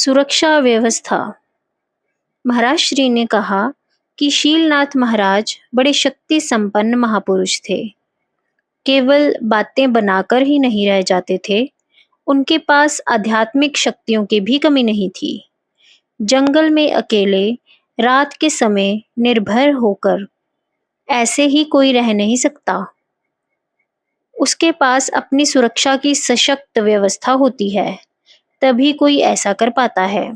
सुरक्षा व्यवस्था। महाराज श्री ने कहा कि शीलनाथ महाराज बड़े शक्ति संपन्न महापुरुष थे। केवल बातें बनाकर ही नहीं रह जाते थे, उनके पास आध्यात्मिक शक्तियों की भी कमी नहीं थी। जंगल में अकेले रात के समय निर्भय होकर ऐसे ही कोई रह नहीं सकता। उसके पास अपनी सुरक्षा की सशक्त व्यवस्था होती है, तभी कोई ऐसा कर पाता है।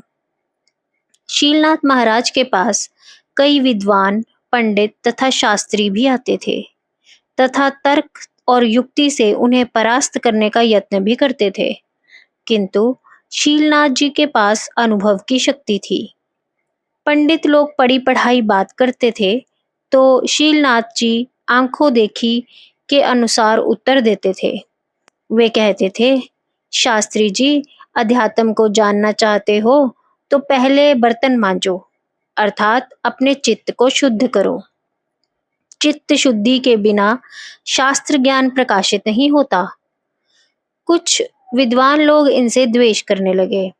शीलनाथ महाराज के पास कई विद्वान, पंडित तथा शास्त्री भी आते थे तथा तर्क और युक्ति से उन्हें परास्त करने का यत्न भी करते थे, किंतु शीलनाथ जी के पास अनुभव की शक्ति थी। पंडित लोग पढ़ी पढ़ाई बात करते थे तो शीलनाथ जी आंखों देखी के अनुसार उत्तर देते थे। वे कहते थे, शास्त्री जी, अध्यात्म को जानना चाहते हो तो पहले बर्तन मांजो, अर्थात अपने चित्त को शुद्ध करो। चित्त शुद्धि के बिना शास्त्र ज्ञान प्रकाशित नहीं होता। कुछ विद्वान लोग इनसे द्वेष करने लगे।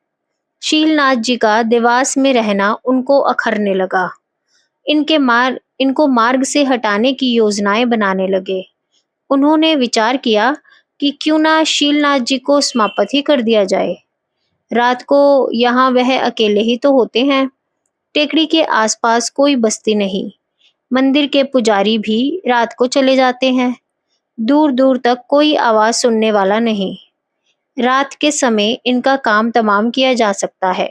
शीलनाथ जी का देवास में रहना उनको अखरने लगा। इनको मार्ग से हटाने की योजनाएं बनाने लगे। उन्होंने विचार किया कि क्यों ना शीलनाथ जी को समाप्त ही कर दिया जाए। रात को यहाँ वह अकेले ही तो होते हैं। टेकड़ी के आसपास कोई बस्ती नहीं। मंदिर के पुजारी भी रात को चले जाते हैं। दूर दूर तक कोई आवाज सुनने वाला नहीं। रात के समय इनका काम तमाम किया जा सकता है।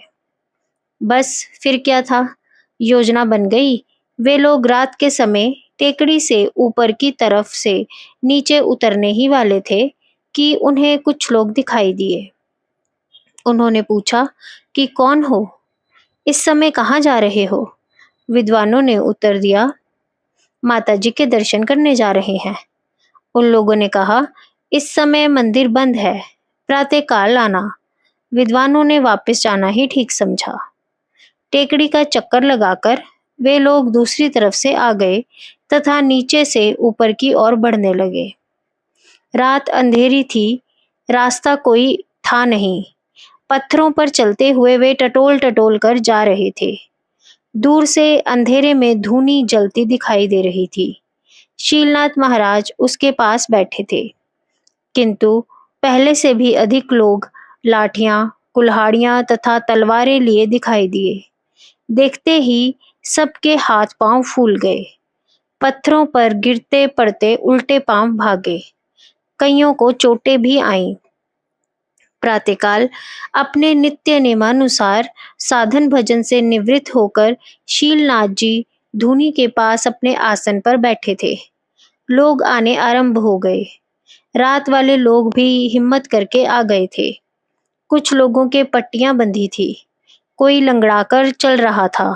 बस फिर क्या था, योजना बन गई। वे लोग रात के समय टेकड़ी से ऊपर की तरफ से नीचे उतरने ही वाले थे कि उन्हें कुछ लोग दिखाई दिए। उन्होंने पूछा कि कौन हो, इस समय कहाँ जा रहे हो? विद्वानों ने उत्तर दिया, माता जी के दर्शन करने जा रहे हैं। उन लोगों ने कहा, इस समय मंदिर बंद है, प्रातःकाल आना। विद्वानों ने वापस जाना ही ठीक समझा। टेकड़ी का चक्कर लगाकर वे लोग दूसरी तरफ से आ गए तथा नीचे से ऊपर की ओर बढ़ने लगे। रात अंधेरी थी, रास्ता कोई था नहीं। पत्थरों पर चलते हुए वे टटोल टटोल कर जा रहे थे। दूर से अंधेरे में धूनी जलती दिखाई दे रही थी। शीलनाथ महाराज उसके पास बैठे थे, किंतु पहले से भी अधिक लोग लाठियां, कुल्हाड़ियां तथा तलवारें लिए दिखाई दिए। देखते ही सबके हाथ पांव फूल गए। पत्थरों पर गिरते पड़ते उल्टे पांव भागे। कईयों को चोटें भी आईं। प्रातःकाल अपने नित्य नियमानुसार साधन भजन से निवृत्त होकर शीलनाथ जी धूनी के पास अपने आसन पर बैठे थे। लोग आने आरंभ हो गए। रात वाले लोग भी हिम्मत करके आ गए थे। कुछ लोगों के पट्टियां बंधी थी। कोई लंगड़ाकर चल रहा था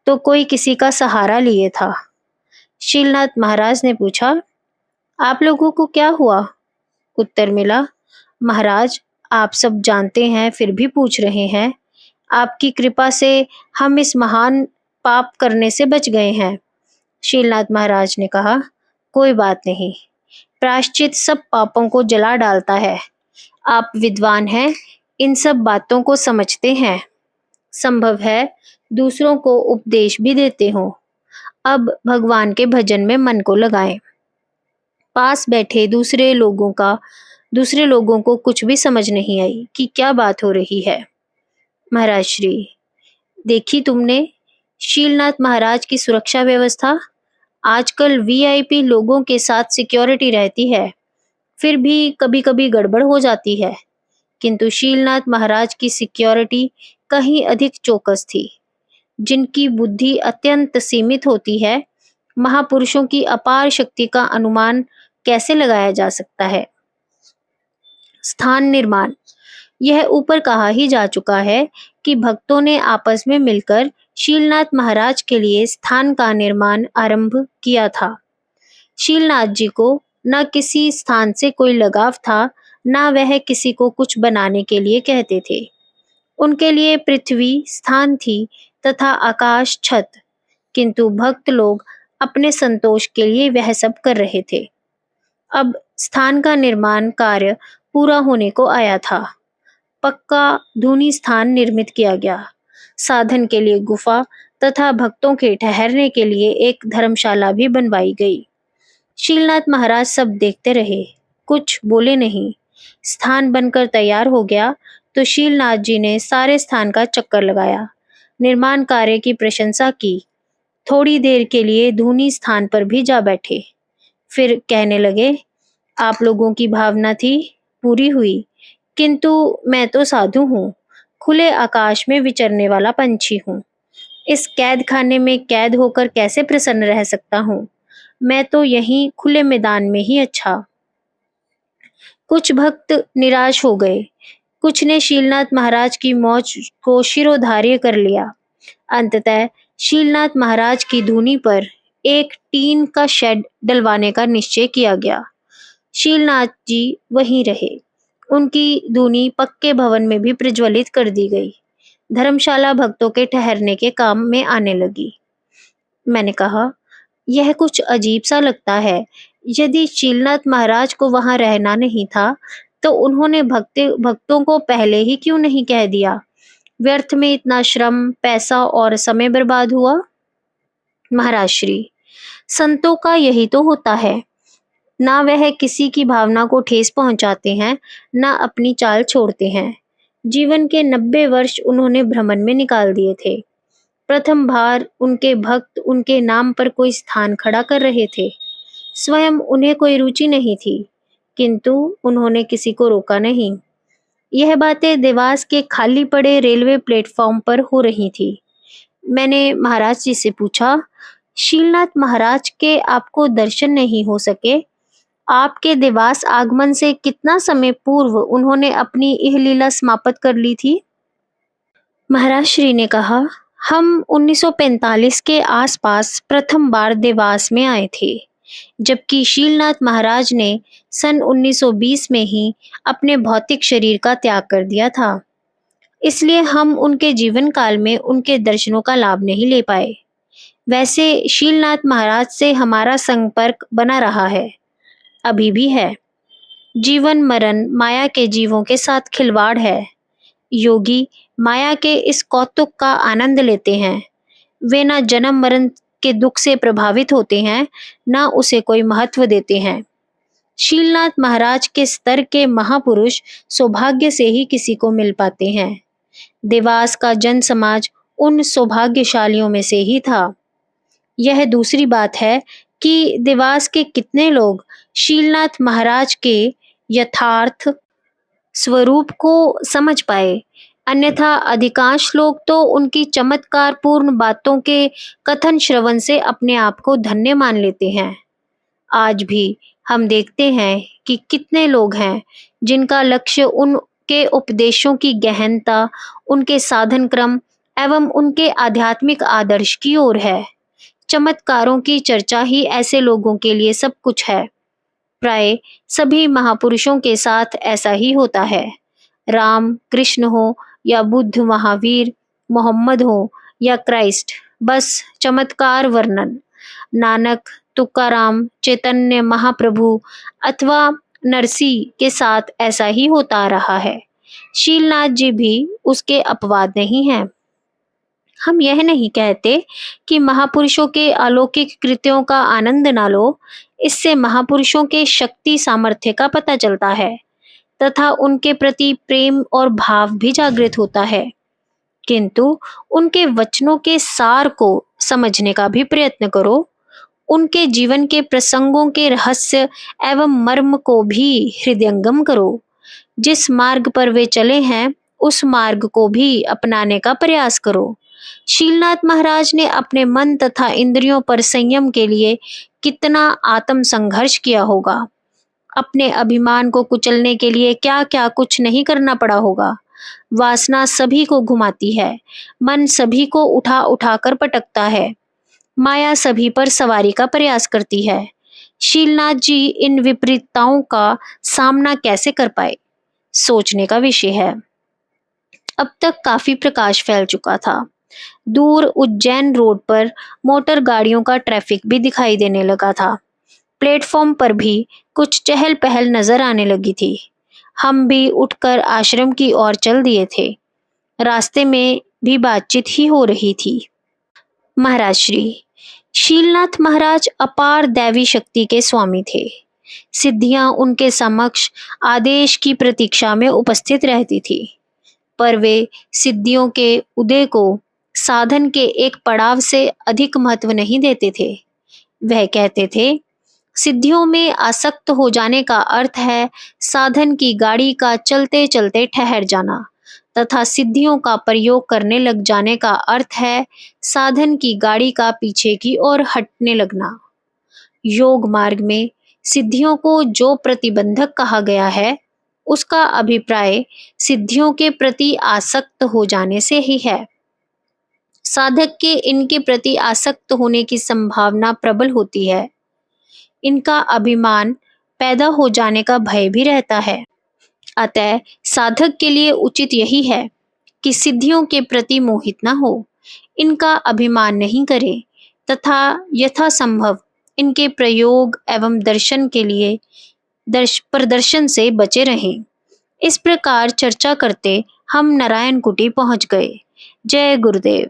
तो कोई किसी का सहारा लिए था। शीलनाथ महाराज ने पूछा, आप लोगों को क्या हुआ? उत्तर मिला, महाराज, आप सब जानते हैं फिर भी पूछ रहे हैं। आपकी कृपा से हम इस महान पाप करने से बच गए हैं। शीलनाथ महाराज ने कहा, कोई बात नहीं, प्रायश्चित सब पापों को जला डालता है। आप विद्वान हैं, इन सब बातों को समझते हैं। संभव है दूसरों को उपदेश भी देते हो। अब भगवान के भजन में मन को लगाएं। पास बैठे दूसरे लोगों को कुछ भी समझ नहीं आई कि क्या बात हो रही है। महाराज श्री, देखी तुमने शीलनाथ महाराज की सुरक्षा व्यवस्था? आजकल वीआईपी लोगों के साथ सिक्योरिटी रहती है, फिर भी कभी कभी गड़बड़ हो जाती है, किंतु शीलनाथ महाराज की सिक्योरिटी कहीं अधिक चौकस थी। जिनकी बुद्धि अत्यंत सीमित होती है, महापुरुषों की अपार शक्ति का अनुमान कैसे लगाया जा सकता है? स्थान निर्माण। यह ऊपर कहा ही जा चुका है कि भक्तों ने आपस में मिलकर शीलनाथ महाराज के लिए स्थान का निर्माण आरंभ किया था। शीलनाथ जी को न किसी स्थान से कोई लगाव था, न वह किसी को कुछ बनाने के लिए कहते थे। उनके लिए पृथ्वी स्थान थी तथा आकाश छत, किंतु भक्त लोग अपने संतोष के लिए वह सब कर रहे थे। अब स्थान का निर्माण कार्य पूरा होने को आया था। पक्का धूनी स्थान निर्मित किया गया। साधन के लिए गुफा तथा भक्तों के ठहरने के लिए एक धर्मशाला भी बनवाई गई। शीलनाथ महाराज सब देखते रहे, कुछ बोले नहीं। स्थान बनकर तैयार हो गया तो शीलनाथ जी ने सारे स्थान का चक्कर लगाया, निर्माण कार्य की प्रशंसा की, थोड़ी देर के लिए धूनी स्थान पर भी जा बैठे। फिर कहने लगे, आप लोगों की भावना थी, पूरी हुई, किंतु मैं तो साधु हूँ, खुले आकाश में विचरने वाला पंछी हूँ। इस कैद खाने में कैद होकर कैसे प्रसन्न रह सकता हूँ? मैं तो यहीं खुले मैदान में ही अच्छा। कुछ भक्त निराश हो गए, कुछ ने शीलनाथ महाराज की मौज को शिरोधार्य कर लिया। अंततः शीलनाथ महाराज की धूनी पर एक टीन का शेड डलवाने का निश्चय किया गया। शीलनाथ जी वहीं रहे। उनकी धूनी पक्के भवन में भी प्रज्वलित कर दी गई। धर्मशाला भक्तों के ठहरने के काम में आने लगी। मैंने कहा, यह कुछ अजीब सा लगता है। यदि शीलनाथ महाराज को वहां रहना नहीं था तो उन्होंने भक्तों को पहले ही क्यों नहीं कह दिया? व्यर्थ में इतना श्रम, पैसा और समय बर्बाद हुआ। महाराज श्री, संतों का यही तो होता है, ना वह किसी की भावना को ठेस पहुंचाते हैं, ना अपनी चाल छोड़ते हैं। जीवन के 90 वर्ष उन्होंने भ्रमण में निकाल दिए थे। प्रथम बार उनके भक्त उनके नाम पर कोई स्थान खड़ा कर रहे थे। स्वयं उन्हें कोई रुचि नहीं थी, किंतु उन्होंने किसी को रोका नहीं। यह बातें देवास के खाली पड़े रेलवे प्लेटफॉर्म पर हो रही थी। मैंने महाराज जी से पूछा, शीलनाथ महाराज के आपको दर्शन नहीं हो सके? आपके देवास आगमन से कितना समय पूर्व उन्होंने अपनी यह लीला समाप्त कर ली थी? महाराज श्री ने कहा, हम 1945 के आसपास प्रथम बार देवास में आए थे, जबकि शीलनाथ महाराज ने सन 1920 में ही अपने भौतिक शरीर का त्याग कर दिया था। इसलिए हम उनके जीवन काल में उनके दर्शनों का लाभ नहीं ले पाए। वैसे शीलनाथ महाराज से हमारा संपर्क बना रहा है, अभी भी है। जीवन मरण माया के जीवों के साथ खिलवाड़ है। योगी माया के इस कौतुक का आनंद लेते हैं। वे ना जन्म मरण के दुख से प्रभावित होते हैं, ना उसे कोई महत्व देते हैं। शीलनाथ महाराज के स्तर के महापुरुष सौभाग्य से ही किसी को मिल पाते हैं। देवास का जन समाज उन सौभाग्यशालियों में से ही था। यह दूसरी बात है कि देवास के कितने लोग शीलनाथ महाराज के यथार्थ स्वरूप को समझ पाए, अन्यथा अधिकांश लोग तो उनकी चमत्कारपूर्ण बातों के कथन श्रवण से अपने आप को धन्य मान लेते हैं। आज भी हम देखते हैं कि कितने लोग हैं जिनका लक्ष्य उनके उपदेशों की गहनता, उनके साधन क्रम एवं उनके आध्यात्मिक आदर्श की ओर है। चमत्कारों की चर्चा ही ऐसे लोगों के लिए सब कुछ है। प्राय सभी महापुरुषों के साथ ऐसा ही होता है। राम कृष्ण हो या बुद्ध, महावीर, मोहम्मद हो या क्राइस्ट, बस चमत्कार वर्णन। नानक, तुकाराम, चैतन्य महाप्रभु अथवा नरसी के साथ ऐसा ही होता आ रहा है। शीलनाथ जी भी उसके अपवाद नहीं हैं। हम यह नहीं कहते कि महापुरुषों के अलौकिक कृत्यों का आनंद ना लो। इससे महापुरुषों के शक्ति सामर्थ्य का पता चलता है तथा उनके प्रति प्रेम और भाव भी जागृत होता है, किंतु उनके वचनों के सार को समझने का भी प्रयत्न करो। उनके जीवन के प्रसंगों के रहस्य एवं मर्म को भी हृदयंगम करो। जिस मार्ग पर वे चले हैं उस मार्ग को भी अपनाने का प्रयास करो। शीलनाथ महाराज ने अपने मन तथा इंद्रियों पर संयम के लिए कितना आत्म संघर्ष किया होगा। अपने अभिमान को कुचलने के लिए क्या क्या कुछ नहीं करना पड़ा होगा। वासना सभी को घुमाती है, मन सभी को उठा उठा कर पटकता है, माया सभी पर सवारी का प्रयास करती है। शीलनाथ जी इन विपरीतताओं का सामना कैसे कर पाए, सोचने का विषय है। अब तक काफी प्रकाश फैल चुका था। दूर उज्जैन रोड पर मोटर गाड़ियों का ट्रैफिक भी दिखाई देने लगा था। प्लेटफॉर्म पर भी कुछ चहल पहल नजर आने लगी थी। हम भी उठकर आश्रम की ओर चल दिए थे। रास्ते में भी बातचीत ही हो रही थी। महाराज श्री शीलनाथ महाराज अपार दैवी शक्ति के स्वामी थे। सिद्धियां उनके समक्ष आदेश की प्रतीक्षा में उपस्थित रहती थी, पर वे सिद्धियों के उदय को साधन के एक पड़ाव से अधिक महत्व नहीं देते थे। वह कहते थे, सिद्धियों में आसक्त हो जाने का अर्थ है साधन की गाड़ी का चलते चलते ठहर जाना, तथा सिद्धियों का प्रयोग करने लग जाने का अर्थ है साधन की गाड़ी का पीछे की ओर हटने लगना। योग मार्ग में सिद्धियों को जो प्रतिबंधक कहा गया है, उसका अभिप्राय सिद्धियों के प्रति आसक्त हो जाने से ही है। साधक के इनके प्रति आसक्त होने की संभावना प्रबल होती है। इनका अभिमान पैदा हो जाने का भय भी रहता है। अतः साधक के लिए उचित यही है कि सिद्धियों के प्रति मोहित न हो, इनका अभिमान नहीं करे तथा यथासंभव इनके प्रयोग एवं दर्शन के लिए प्रदर्शन से बचे रहें। इस प्रकार चर्चा करते हम नारायण कुटी पहुंच गए। जय गुरुदेव।